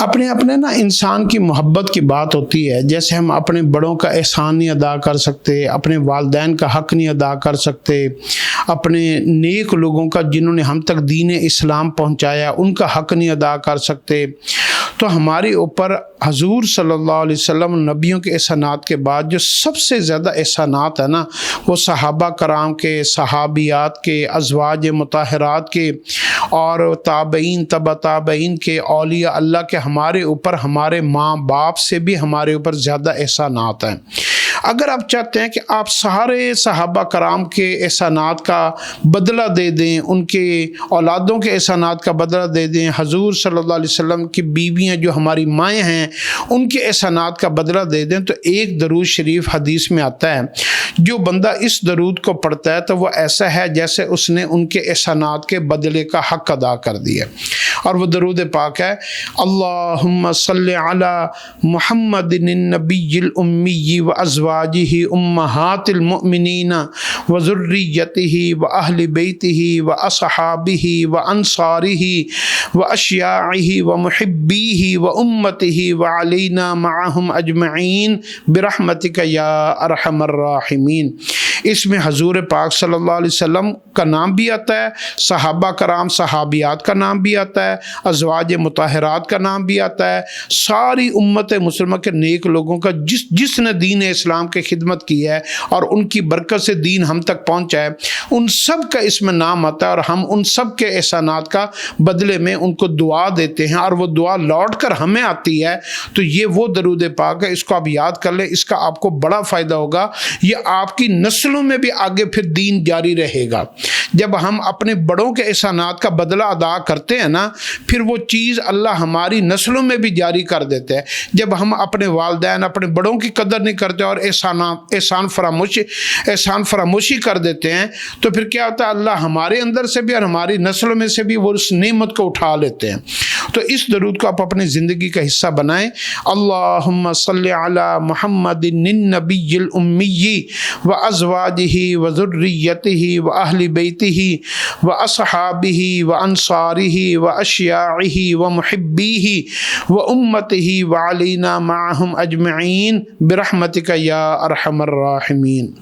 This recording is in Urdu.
اپنے اپنے نا انسان کی محبت کی بات ہوتی ہے، جیسے ہم اپنے بڑوں کا احسان نہیں ادا کر سکتے، اپنے والدین کا حق نہیں ادا کر سکتے، اپنے نیک لوگوں کا جنہوں نے ہم تک دین اسلام پہنچایا ان کا حق نہیں ادا کر سکتے، تو ہمارے اوپر حضور صلی اللہ علیہ وسلم نبیوں کے احسانات کے بعد جو سب سے زیادہ احسانات ہیں نا، وہ صحابہ کرام کے، صحابیات کے، ازواج مطہرات کے اور تابعین، تبع تابعین کے، اولیاء اللہ کے ہمارے اوپر، ہمارے ماں باپ سے بھی ہمارے اوپر زیادہ احسانات ہیں۔ اگر آپ چاہتے ہیں کہ آپ سارے صحابہ کرام کے احسانات کا بدلہ دے دیں، ان کے اولادوں کے احسانات کا بدلہ دے دیں، حضور صلی اللہ علیہ وسلم کی بیویاں جو ہماری مائیں ہیں ان کے احسانات کا بدلہ دے دیں، تو ایک درود شریف حدیث میں آتا ہے، جو بندہ اس درود کو پڑھتا ہے تو وہ ایسا ہے جیسے اس نے ان کے احسانات کے بدلے کا حق ادا کر دیا۔ اور وہ درود پاک ہے، اللہم صلی علی محمد النبی الامی و ازواجہ امہات المؤمنین و ذریتہ و اہل بیتہ و اصحابہ و انصارہ و اشیاعہ و محبیہ و امتہ و علینا معہم اجمعین برحمتک یا ارحم الراحمین۔ اس میں حضور پاک صلی اللہ علیہ وسلم کا نام بھی آتا ہے، صحابہ کرام صحابیات کا نام بھی آتا ہے، ازواج مطہرات کا نام بھی آتا ہے، ساری امت مسلمہ کے نیک لوگوں کا جس نے دین اسلام کی خدمت کی ہے اور ان کی برکت سے دین ہم تک پہنچا ہے، ان سب کا اس میں نام آتا ہے، اور ہم ان سب کے احسانات کا بدلے میں ان کو دعا دیتے ہیں، اور وہ دعا لوٹ کر ہمیں آتی ہے۔ تو یہ وہ درود پاک ہے، اس کو آپ یاد کر لیں، اس کا آپ کو بڑا فائدہ ہوگا، یہ آپ کی نسلوں میں بھی آگے پھر دین جاری رہے گا۔ جب ہم اپنے بڑوں کے احسانات کا بدلہ ادا کرتے ہیں نا، پھر وہ چیز اللہ ہماری نسلوں میں بھی جاری کر دیتے ہیں۔ جب ہم اپنے والدین، اپنے بڑوں کی قدر نہیں کرتے اور احسان فراموشی کر دیتے ہیں، تو پھر کیا ہوتا ہے، اللہ ہمارے اندر سے بھی اور ہماری نسلوں میں سے بھی وہ اس نعمت کو اٹھا لیتے ہیں۔ تو اس درود کو آپ اپنی زندگی کا حصہ بنائیں، اللہم صلی علی محمد النبی الامی و ازواجہ و ذریتہ و اہل بیتہ و اصحابہ و انصارہ و اشیاعہ و محبیہ و امتہ و علینا معہم اجمعین برحمتک یا ارحم الراحمین۔